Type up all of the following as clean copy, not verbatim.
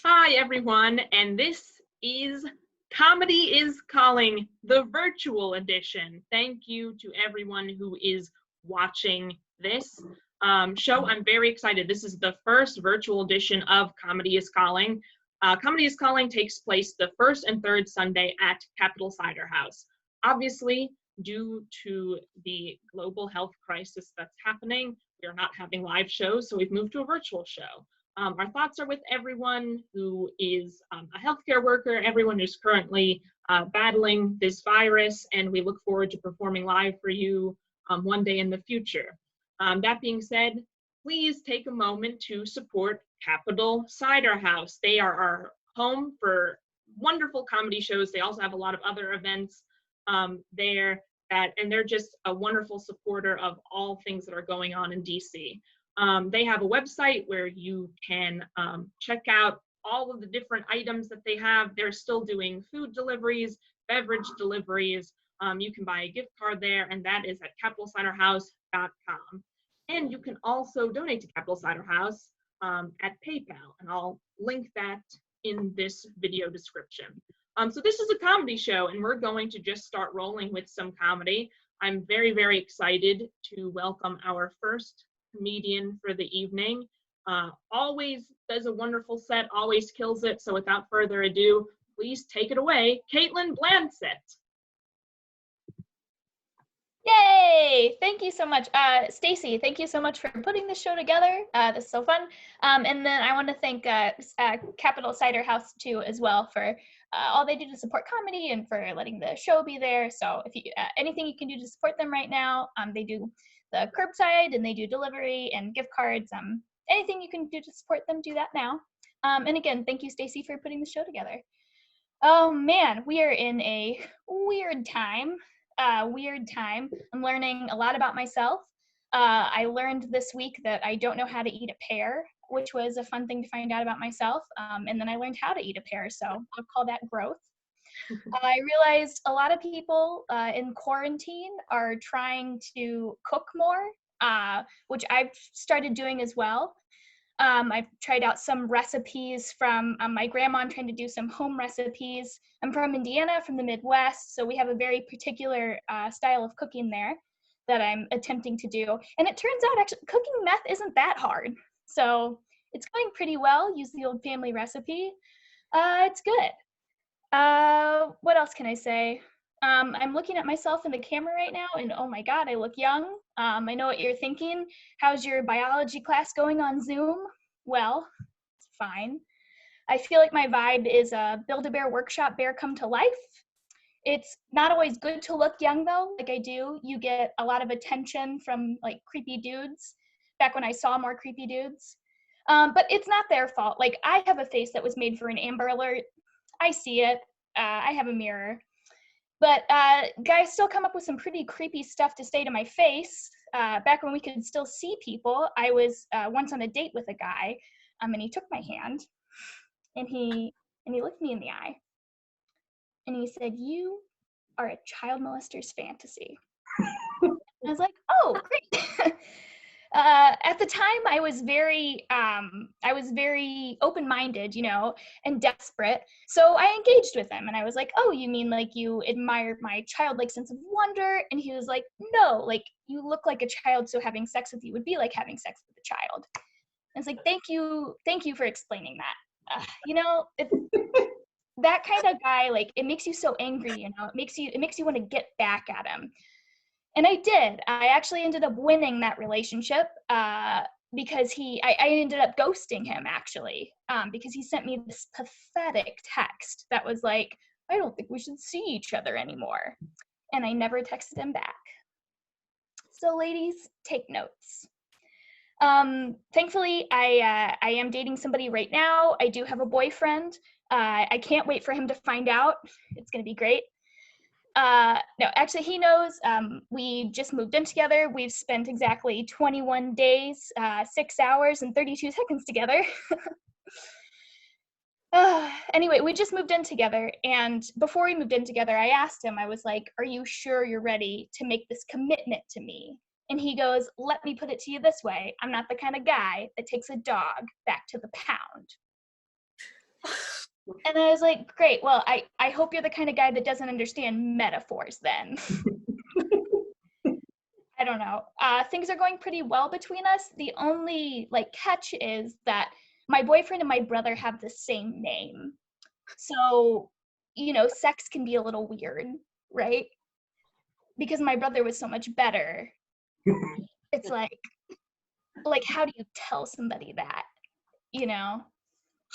Hi, everyone, and this is Comedy is Calling, the virtual edition. Thank you to everyone who is watching this show. I'm very excited. This is the first virtual edition of Comedy is Calling. Comedy is Calling takes place the first and third Sunday at Capitol Cider House. Obviously, due to the global health crisis that's happening, we are not having live shows, so we've moved to a virtual show. Our thoughts are with everyone who is a healthcare worker, everyone who's currently battling this virus, and we look forward to performing live for you one day in the future. That being said, please take a moment to support Capitol Cider House. They are our home for wonderful comedy shows. They also have a lot of other events there, and they're just a wonderful supporter of all things that are going on in DC. They have a website where you can check out all of the different items that they have. They're still doing food deliveries, beverage deliveries. You can buy a gift card there, and that is at capitalciderhouse.com. And you can also donate to Capitol Cider House at PayPal, and I'll link that in this video description. So this is a comedy show, and we're going to just start rolling with some comedy. I'm very, very excited to welcome our first comedian for the evening. Always does a wonderful set, always kills it. So without further ado, please take it away, Caitlin Blansett. Yay! Thank you so much. Stacy, thank you so much for putting this show together. This is so fun. And then I want to thank Capitol Cider House too as well for all they do to support comedy and for letting the show be there. So if you anything you can do to support them right now, they do the curbside and they do delivery and gift cards. Anything you can do to support them, do that now. And again, thank you, Stacy, for putting the show together. Oh man, we are in a weird time. I'm learning a lot about myself. I learned this week that I don't know how to eat a pear, which was a fun thing to find out about myself. And then I learned how to eat a pear, so I'll call that growth. I realized a lot of people in quarantine are trying to cook more, which I've started doing as well. I've tried out some recipes from my grandma. I'm trying to do some home recipes. I'm from Indiana, from the Midwest, so we have a very particular style of cooking there that I'm attempting to do. And it turns out actually cooking meth isn't that hard. So it's going pretty well. Use the old family recipe. It's good. What else can I say? I'm looking at myself in the camera right now, and oh my God, I look young. I know what you're thinking. How's your biology class going on Zoom? Well, it's fine. I feel like my vibe is a Build-A-Bear workshop bear come to life. It's not always good to look young though, like I do. You get a lot of attention from like creepy dudes, back when I saw more creepy dudes. But it's not their fault. Like I have a face that was made for an Amber Alert. I see it. I have a mirror. But guys still come up with some pretty creepy stuff to say to my face. Back when we could still see people, I was once on a date with a guy, and he took my hand, and he looked me in the eye, and he said, "You are a child molester's fantasy." I was like, "Oh, great." At the time, I was very open-minded, and desperate. So I engaged with him, and I was like, "Oh, you mean like you admire my childlike sense of wonder?" And he was like, "No, like you look like a child, so having sex with you would be like having sex with a child." And it's like, thank you for explaining that. It's that kind of guy. Like, it makes you so angry. It makes you want to get back at him. And I did. I actually ended up winning that relationship because I ended up ghosting him, actually, because he sent me this pathetic text that was like, "I don't think we should see each other anymore." And I never texted him back. So ladies, take notes. Thankfully, I am dating somebody right now. I do have a boyfriend. I can't wait for him to find out. It's going to be great. No, actually he knows. We just moved in together. We've spent exactly 21 days, 6 hours and 32 seconds together. Anyway, we just moved in together, and before we moved in together, I asked him, I was like, "Are you sure you're ready to make this commitment to me?" And he goes, "Let me put it to you this way. I'm not the kind of guy that takes a dog back to the pound." And I was like, great, well, I hope you're the kind of guy that doesn't understand metaphors then. I don't know. Things are going pretty well between us. The only like catch is that my boyfriend and my brother have the same name. So, you know, sex can be a little weird, right? Because my brother was so much better. It's like how do you tell somebody that, you know?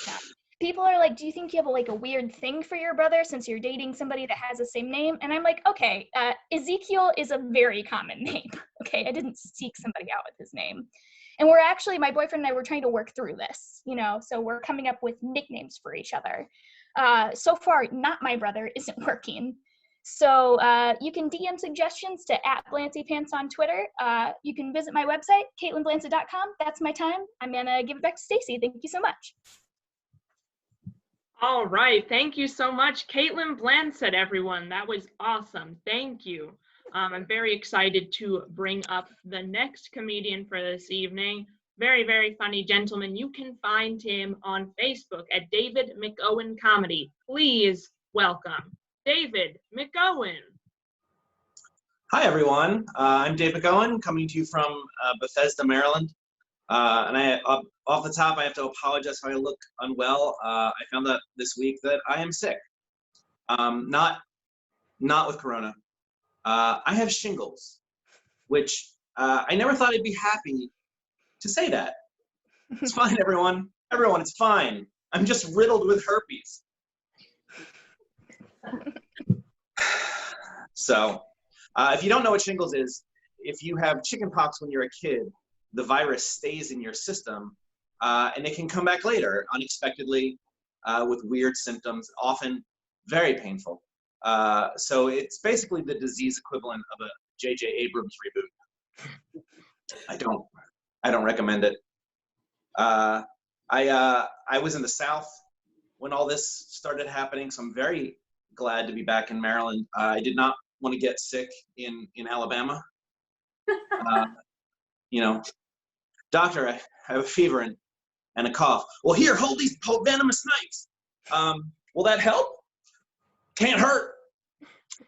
Yeah. People are like, do you think you have a weird thing for your brother since you're dating somebody that has the same name? And I'm like, okay, Ezekiel is a very common name. Okay, I didn't seek somebody out with his name. And we're actually, my boyfriend and I were trying to work through this, you know, so we're coming up with nicknames for each other. So far, not my brother isn't working. So you can DM suggestions to @BlancyPants on Twitter. You can visit my website, CaitlinBlancy.com. That's my time. I'm gonna give it back to Stacy. Thank you so much. All right, thank you so much, Caitlin Blansett, everyone. That was awesome. Thank you. I'm very excited to bring up the next comedian for this evening. Very, very funny gentleman. You can find him on Facebook at David McOwen Comedy. Please welcome David McOwen. Hi, everyone. I'm Dave McOwen, coming to you from Bethesda, Maryland. And off the top, I have to apologize if I look unwell. I found out this week that I am sick. Not with corona. I have shingles, which I never thought I'd be happy to say that. It's fine, everyone. Everyone, it's fine. I'm just riddled with herpes. So, if you don't know what shingles is, if you have chickenpox when you're a kid, the virus stays in your system, and it can come back later unexpectedly with weird symptoms, often very painful. So it's basically the disease equivalent of a J.J. Abrams reboot. I don't recommend it. I was in the South when all this started happening, so I'm very glad to be back in Maryland. I did not want to get sick in Alabama. You know, doctor, I have a fever and a cough. Well, here, hold these venomous snakes. Will that help? Can't hurt.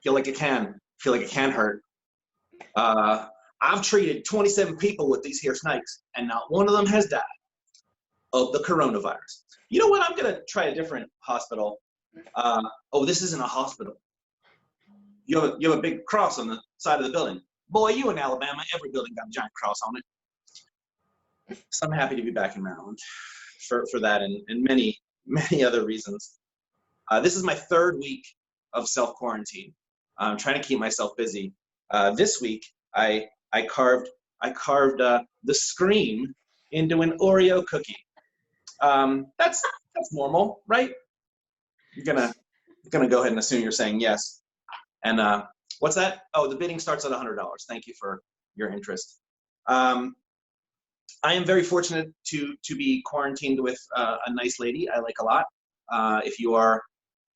Feel like it can hurt. I've treated 27 people with these here snakes, and not one of them has died of the coronavirus. You know what? I'm gonna try a different hospital. Oh, this isn't a hospital. You have a big cross on the side of the building. Boy, you in Alabama, every building got a giant cross on it. So I'm happy to be back in Maryland for that and many, many other reasons. This is my third week of self-quarantine. I'm trying to keep myself busy. This week, I carved the screen into an Oreo cookie. That's normal, right? You're gonna go ahead and assume you're saying yes. And what's that? Oh, the bidding starts at $100. Thank you for your interest. I am very fortunate to be quarantined with a nice lady I like a lot. If you are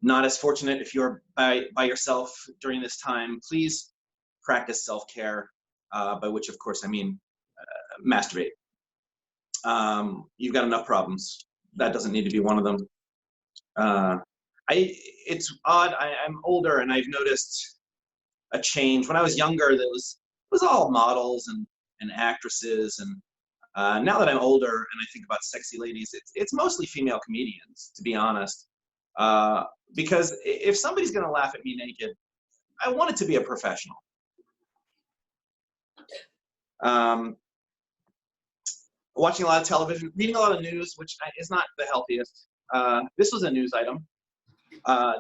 not as fortunate, if you're by yourself during this time, please practice self-care, by which, of course, I mean masturbate. You've got enough problems. That doesn't need to be one of them. It's odd. I'm older, and I've noticed a change. When I was younger, it was all models and actresses, and now that I'm older and I think about sexy ladies, it's mostly female comedians, to be honest. Because if somebody's gonna laugh at me naked, I want it to be a professional. Watching a lot of television, reading a lot of news, which is not the healthiest. This was a news item.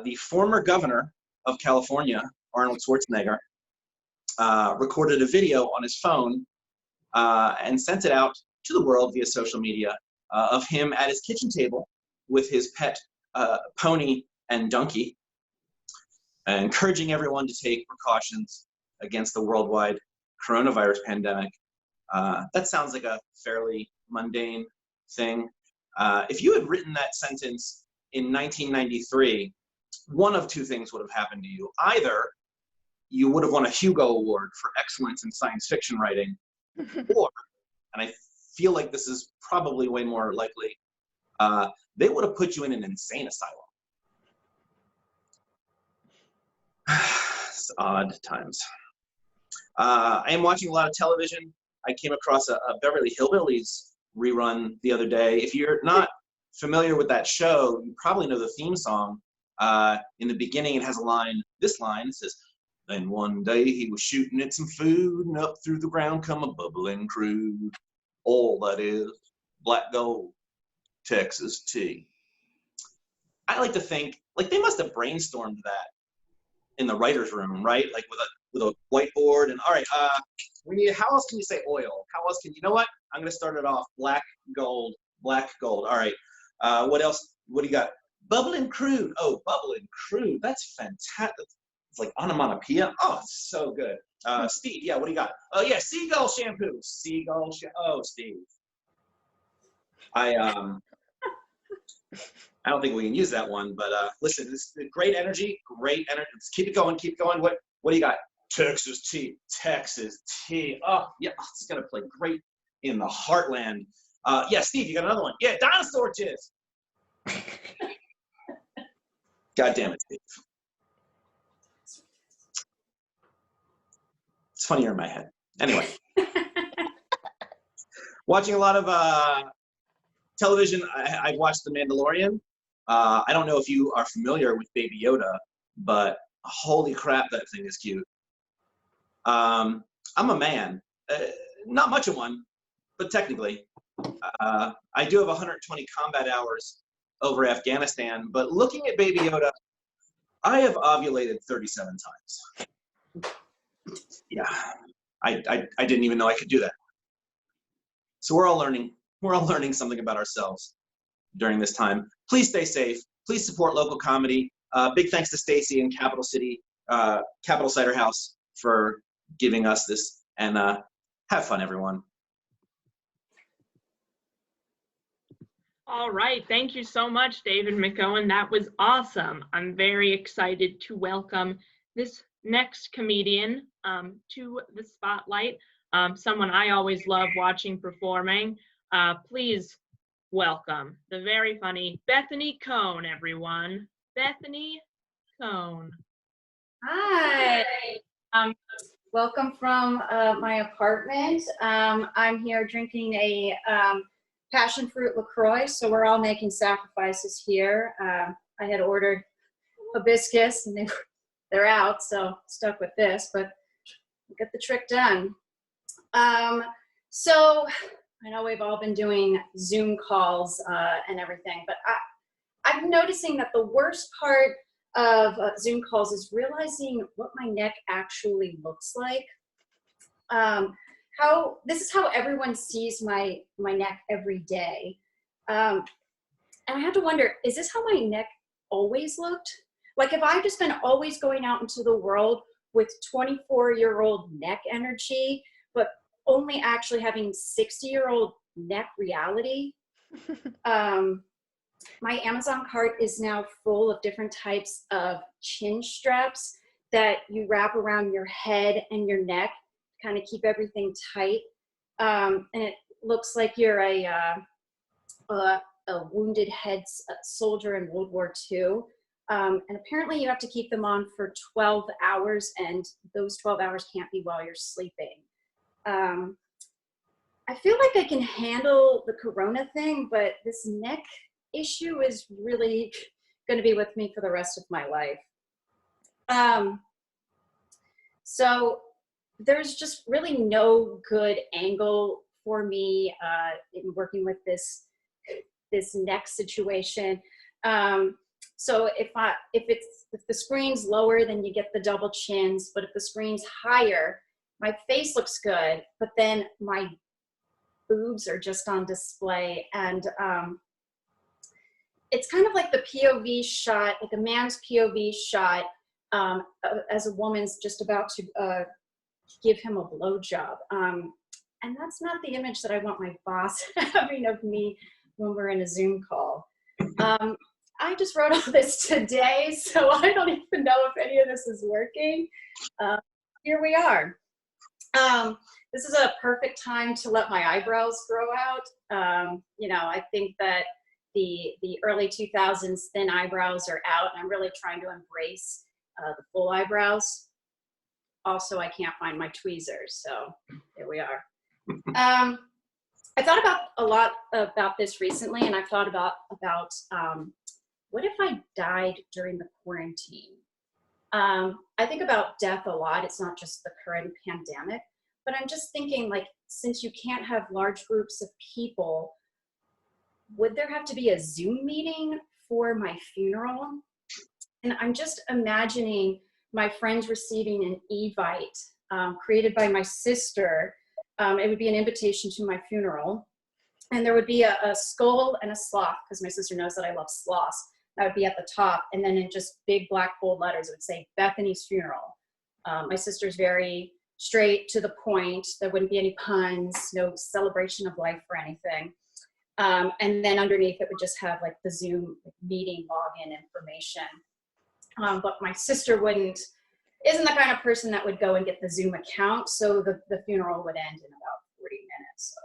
The former governor of California, Arnold Schwarzenegger, recorded a video on his phone and sent it out to the world via social media of him at his kitchen table with his pet pony and donkey, encouraging everyone to take precautions against the worldwide coronavirus pandemic. That sounds like a fairly mundane thing. If you had written that sentence in 1993, one of two things would have happened to you. Either you would have won a Hugo Award for excellence in science fiction writing, or, and I feel like this is probably way more likely, they would have put you in an insane asylum. It's odd times. I am watching a lot of television. I came across a Beverly Hillbillies rerun the other day. If you're not familiar with that show, you probably know the theme song. In the beginning, it has this line, it says, "Then one day he was shooting at some food, and up through the ground come a bubbling crude. All that is black gold, Texas tea." I like to think, like, they must have brainstormed that in the writer's room, right? Like with a whiteboard and, all right, we need, how else can you say oil? How else can, you know what? I'm gonna start it off, black gold. All right, what else? What do you got? Bubbling crude. Oh, bubbling crude. That's fantastic. It's like onomatopoeia. Oh, it's so good. Steve, yeah, what do you got? Oh yeah, seagull shampoo. Oh, Steve. I don't think we can use that one, but listen, this is great energy. Let's keep it going. What do you got? Texas tea. Oh yeah, it's gonna play great in the heartland. Yeah, Steve, you got another one. Yeah, dinosaur jizz. God damn it, Steve. It's funnier in my head. Anyway. Watching a lot of television. I've watched The Mandalorian. I don't know if you are familiar with Baby Yoda, but holy crap, that thing is cute. I'm a man. Not much of one, but technically. I do have 120 combat hours over Afghanistan, but looking at Baby Yoda, I have ovulated 37 times. Yeah, I didn't even know I could do that. So we're all learning. We're all learning something about ourselves during this time. Please stay safe. Please support local comedy. Big thanks to Stacy and Capital Cider House for giving us this. And have fun, everyone. All right, thank you so much, David McOwen. That was awesome. I'm very excited to welcome this next comedian to the spotlight. Someone I always love watching performing. Please welcome the very funny Bethany Cohn, everyone. Bethany Cohn. Hi. Welcome from my apartment. I'm here drinking a passion fruit LaCroix, so we're all making sacrifices here. I had ordered hibiscus and they're out, so stuck with this, but we'll get the trick done. So I know we've all been doing Zoom calls and everything, but I'm noticing that the worst part of Zoom calls is realizing what my neck actually looks like. This is how everyone sees my neck every day. And I had to wonder, is this how my neck always looked? Like, if I've just been always going out into the world with 24-year-old neck energy, but only actually having 60-year-old neck reality. My Amazon cart is now full of different types of chin straps that you wrap around your head and your neck, kind of keep everything tight. And it looks like you're a wounded head soldier in World War II. And apparently you have to keep them on for 12 hours, and those 12 hours can't be while you're sleeping. I feel like I can handle the corona thing, but this neck issue is really going to be with me for the rest of my life. So there's just really no good angle for me in working with this neck situation. So if the screen's lower, then you get the double chins, but if the screen's higher, my face looks good, but then my boobs are just on display. And it's kind of like the POV shot, like a man's POV shot as a woman's just about to give him a blowjob. And that's not the image that I want my boss having of me when we're in a Zoom call. I just wrote all this today, so I don't even know if any of this is working. Here we are. This is a perfect time to let my eyebrows grow out. You know, I think that the early 2000s thin eyebrows are out, and I'm really trying to embrace the full eyebrows. Also, I can't find my tweezers, so here we are. I thought about a lot about this recently, and I've thought about what if I died during the quarantine? I think about death a lot. It's not just the current pandemic, but I'm just thinking, like, since you can't have large groups of people, would there have to be a Zoom meeting for my funeral? And I'm just imagining my friends receiving an Evite created by my sister. It would be an invitation to my funeral. And there would be a skull and a sloth, because my sister knows that I love sloths. That would be at the top. And then in just big black bold letters, it would say Bethany's funeral. My sister's very straight to the point. There wouldn't be any puns, no celebration of life or anything. And then underneath it would just have like the Zoom meeting login information. But my sister isn't the kind of person that would go and get the Zoom account. So the funeral would end in about 40 minutes. So.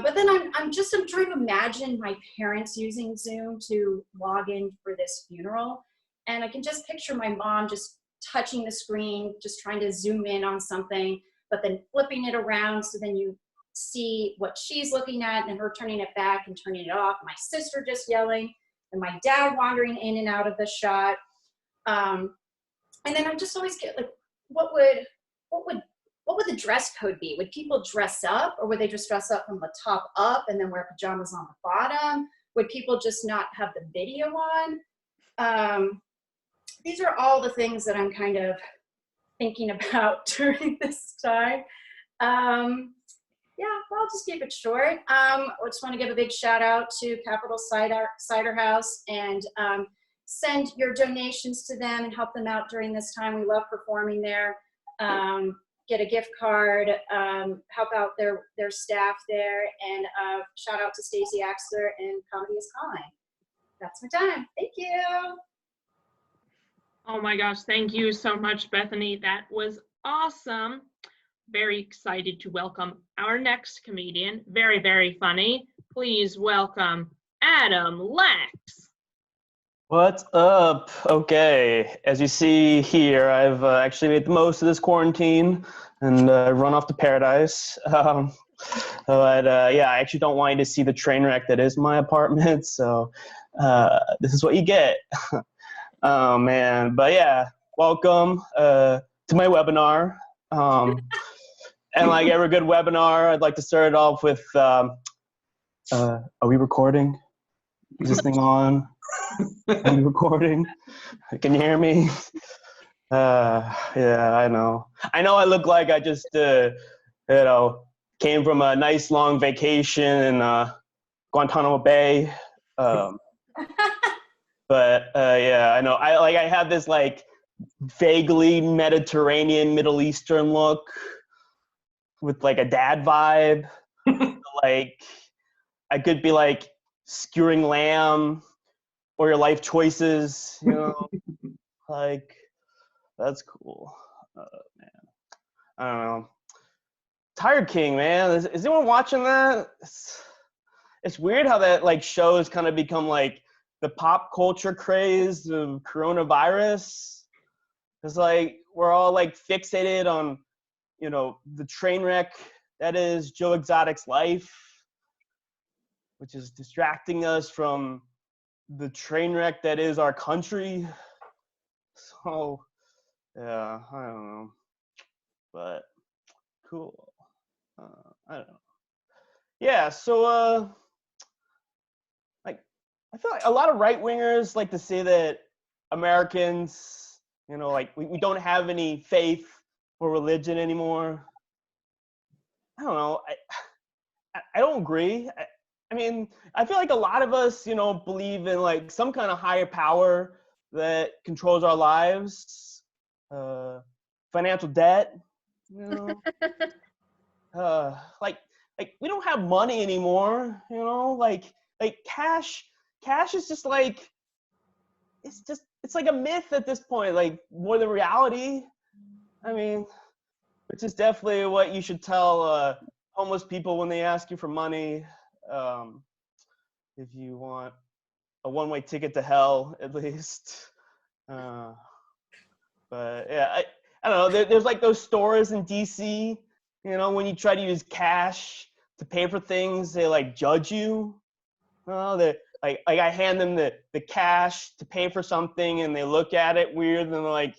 But then I'm trying to imagine my parents using Zoom to log in for this funeral. And I can just picture my mom just touching the screen, just trying to zoom in on something, but then flipping it around so then you see what she's looking at and her turning it back and turning it off. My sister just yelling and my dad wandering in and out of the shot. And then I just always get like, what would the dress code be? Would people dress up, or would they just dress up from the top up and then wear pajamas on the bottom? Would people just not have the video on? These are all the things that I'm kind of thinking about during this time. Yeah, well, I'll just keep it short. I just want to give a big shout out to Capital Cider House and send your donations to them and help them out during this time. We love performing there. Get a gift card, help out their staff there, and shout out to Stacy Axler and Comedy is Calling. That's my time. Thank you. Oh my gosh, thank you so much, Bethany. That was awesome. Very excited to welcome our next comedian. Very, very funny. Please welcome Adam Lex. What's up? Okay, as you see here, I've actually made the most of this quarantine and run off to paradise. But yeah, I actually don't want you to see the train wreck that is my apartment, so this is what you get. Oh man, but yeah, welcome to my webinar. And like every good webinar, I'd like to start it off with, are we recording? Is this thing on? Are we recording? Can you hear me? Yeah, I know I look like I just, came from a nice long vacation in Guantanamo Bay. But yeah, I know. I have this like vaguely Mediterranean, Middle Eastern look with like a dad vibe. Like I could be like skewering lamb or your life choices, you know. Like that's cool. Man, I don't know. Tiger King, man. Is anyone watching that? It's weird how that like show has kind of become like the pop culture craze of coronavirus. It's like we're all like fixated on, you know, the train wreck that is Joe Exotic's life, which is distracting us from the train wreck that is our country. So yeah, I don't know, but cool. I don't know. Yeah, so like I feel like a lot of right wingers like to say that Americans, you know, like we don't have any faith or religion anymore. I don't know. I don't agree. I mean, I feel like a lot of us, you know, believe in like some kind of higher power that controls our lives. Financial debt, you know. Like we don't have money anymore, you know. Like cash is just like it's like a myth at this point, like more than reality. I mean, which is definitely what you should tell homeless people when they ask you for money. if you want a one-way ticket to hell, at least. But yeah, I don't know. There's like those stores in DC, when you try to use cash to pay for things, they like judge you. They like I hand them the cash to pay for something, and they look at it weird, and they're like,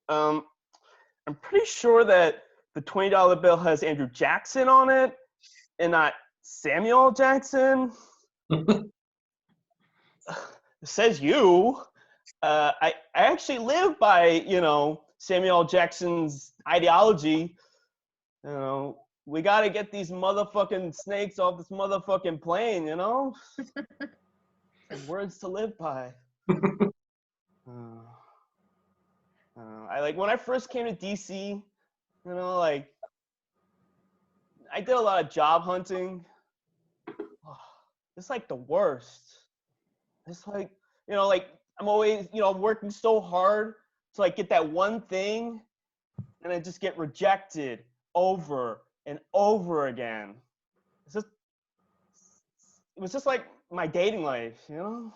I'm pretty sure that the $20 bill has Andrew Jackson on it, and not Samuel Jackson. It says you. I actually live by, Samuel Jackson's ideology. We got to get these motherfucking snakes off this motherfucking plane, Words to live by. When I first came to DC, I did a lot of job hunting. It's like the worst. It's like, I'm always, working so hard to like get that one thing, and I just get rejected over and over again. It was just like my dating life, So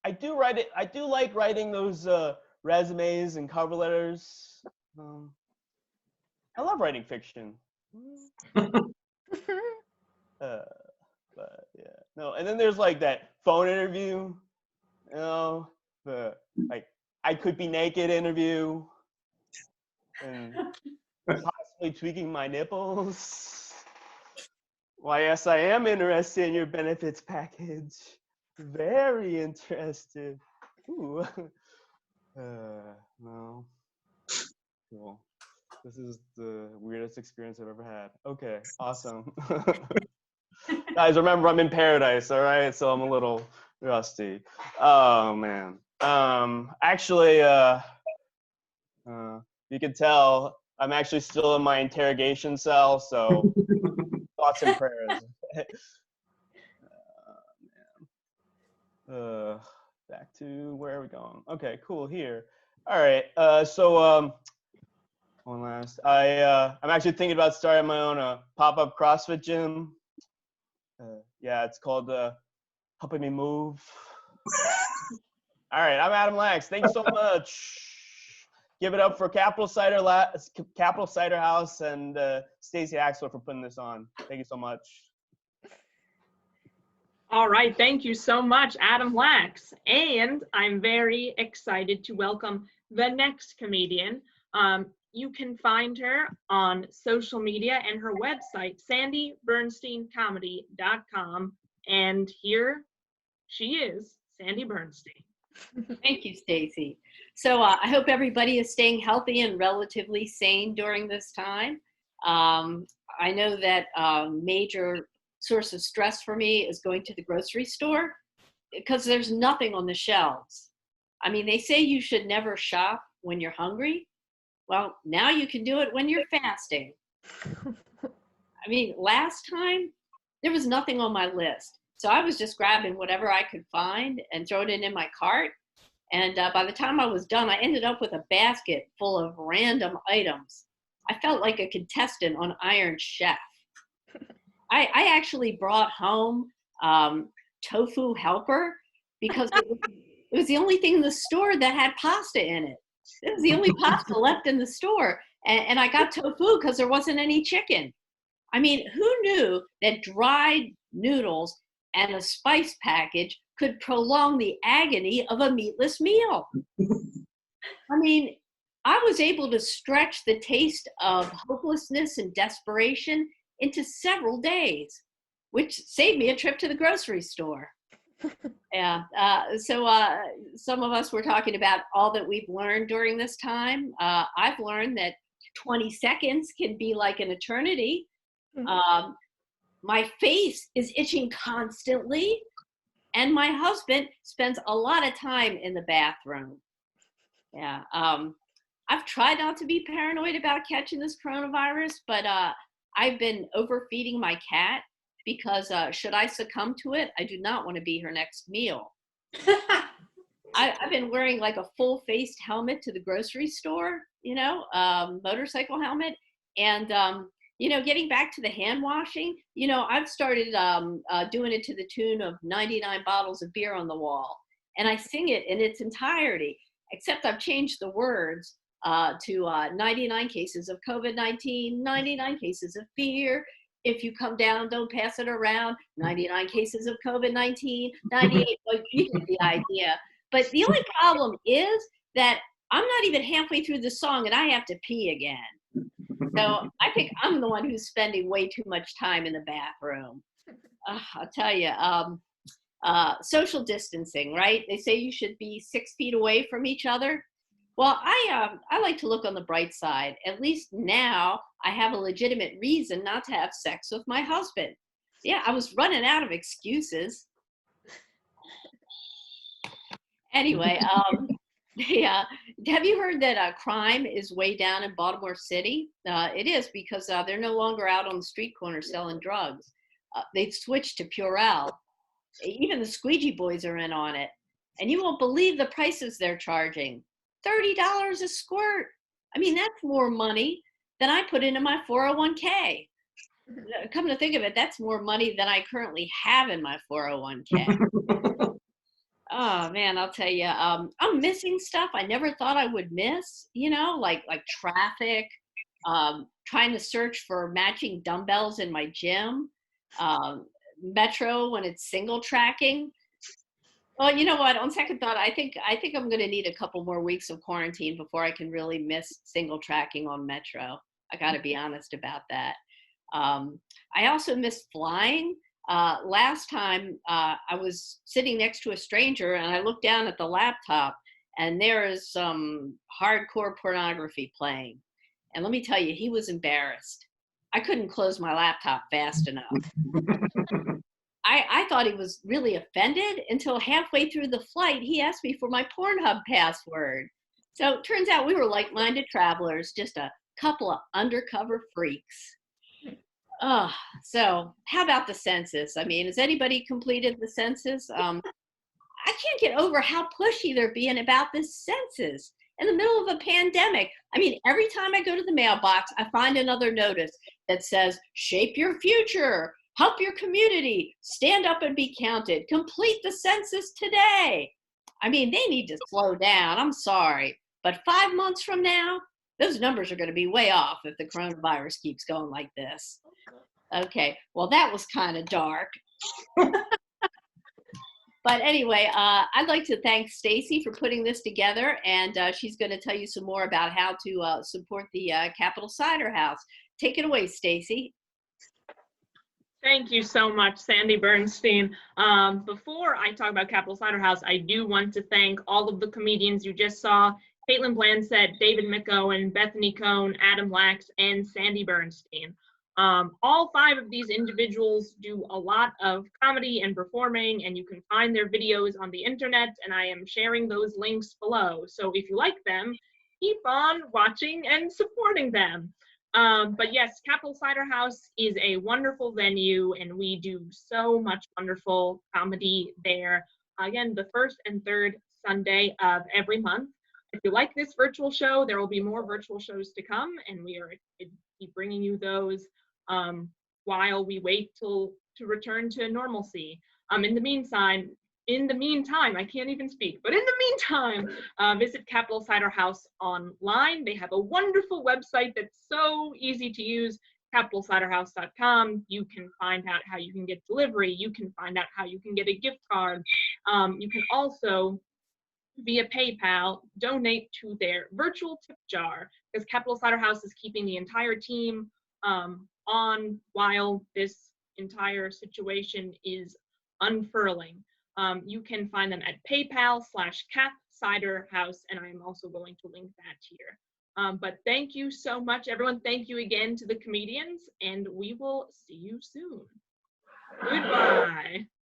I do like writing those resumes and cover letters. I love writing fiction. But yeah, no. And then there's like that phone interview, the like I could be naked interview, and possibly tweaking my nipples. Why, yes, I am interested in your benefits package. Very interested. Ooh. No. Cool. This is the weirdest experience I've ever had. Okay, awesome. Guys, remember I'm in paradise, all right? So I'm a little rusty. Oh man. Actually, you can tell I'm actually still in my interrogation cell, so thoughts and prayers. Back to where are we going? Okay, cool. Here. All right. So one last. I'm actually thinking about starting my own pop-up CrossFit gym. Yeah, it's called Helping Me Move. All right, I'm Adam Lax. Thank you so much. Give it up for Capital Cider House and Stacy Axler for putting this on. Thank you so much. All right, thank you so much, Adam Lax. And I'm very excited to welcome the next comedian. You can find her on social media and her website, sandybernsteincomedy.com. And here she is, Sandy Bernstein. Thank you, Stacy. So I hope everybody is staying healthy and relatively sane during this time. I know that major source of stress for me is going to the grocery store because there's nothing on the shelves. I mean, they say you should never shop when you're hungry. Well, now you can do it when you're fasting. I mean, last time there was nothing on my list. So I was just grabbing whatever I could find and throwing it in my cart. And by the time I was done, I ended up with a basket full of random items. I felt like a contestant on Iron Chef. I actually brought home tofu helper because it was the only thing in the store that had pasta in it. It was the only pasta left in the store. And I got tofu because there wasn't any chicken. I mean, who knew that dried noodles and a spice package could prolong the agony of a meatless meal? I mean, I was able to stretch the taste of hopelessness and desperation into several days, which saved me a trip to the grocery store. Yeah, so some of us were talking about all that we've learned during this time. I've learned that 20 seconds can be like an eternity. My face is itching constantly, and my husband spends a lot of time in the bathroom. Yeah, I've tried not to be paranoid about catching this coronavirus, but I've been overfeeding my cat because should I succumb to it, I do not want to be her next meal. I've been wearing like a full-faced helmet to the grocery store, motorcycle helmet. And, getting back to the hand washing, I've started doing it to the tune of 99 bottles of beer on the wall. And I sing it in its entirety, except I've changed the words to 99 cases of COVID-19, 99 cases of fear. If you come down, don't pass it around. 99 cases of COVID-19, 98. Well, you get the idea. But the only problem is that I'm not even halfway through the song and I have to pee again. So I think I'm the one who's spending way too much time in the bathroom. I'll tell you, social distancing, right? They say you should be 6 feet away from each other. Well, I like to look on the bright side. At least now I have a legitimate reason not to have sex with my husband. Yeah, I was running out of excuses. Anyway, have you heard that crime is way down in Baltimore City? It is because they're no longer out on the street corner selling drugs. They've switched to Purell. Even the squeegee boys are in on it. And you won't believe the prices they're charging. $30 a squirt. I mean, that's more money than I put into my 401k. Come to think of it, that's more money than I currently have in my 401k. Oh man, I'll tell you, I'm missing stuff I never thought I would miss, like traffic, trying to search for matching dumbbells in my gym, Metro when it's single tracking. Well, you know what? On second thought, I think I'm going to need a couple more weeks of quarantine before I can really miss single tracking on Metro. I got to be honest about that. I also miss flying. Last time I was sitting next to a stranger and I looked down at the laptop and there is some hardcore pornography playing. And let me tell you, he was embarrassed. I couldn't close my laptop fast enough. I thought he was really offended until halfway through the flight, he asked me for my Pornhub password. So it turns out we were like-minded travelers, just a couple of undercover freaks. So how about the census? I mean, has anybody completed the census? I can't get over how pushy they're being about this census in the middle of a pandemic. I mean, every time I go to the mailbox, I find another notice that says, shape your future, help your community, stand up and be counted, complete the census today. I mean, they need to slow down. I'm sorry. But 5 months from now, those numbers are going to be way off if the coronavirus keeps going like this. Okay, well, that was kind of dark. But anyway, I'd like to thank Stacy for putting this together, and she's going to tell you some more about how to support the Capitol Cider House. Take it away, Stacy. Thank you so much, Sandy Bernstein. Before I talk about Capitol Cider House, I do want to thank all of the comedians you just saw: Caitlin Blanchett, David McOwen, Bethany Cohn, Adam Lax, and Sandy Bernstein. All 5 of these individuals do a lot of comedy and performing, and you can find their videos on the internet, and I am sharing those links below. So if you like them, keep on watching and supporting them. But yes, Capitol Cider House is a wonderful venue, and we do so much wonderful comedy there. Again, the first and third Sunday of every month. If you like this virtual show, there will be more virtual shows to come, and we are keep bringing you those while we wait to return to normalcy. In the meantime, I can't even speak, but in the meantime, visit Capitol Cider House online. They have a wonderful website that's so easy to use, capitolciderhouse.com. You can find out how you can get delivery. You can find out how you can get a gift card. You can also, via PayPal, donate to their virtual tip jar, because Capitol Cider House is keeping the entire team on while this entire situation is unfurling. You can find them at PayPal/CapCiderHouse, and I am also going to link that here. But thank you so much, everyone. Thank you again to the comedians, and we will see you soon. Goodbye.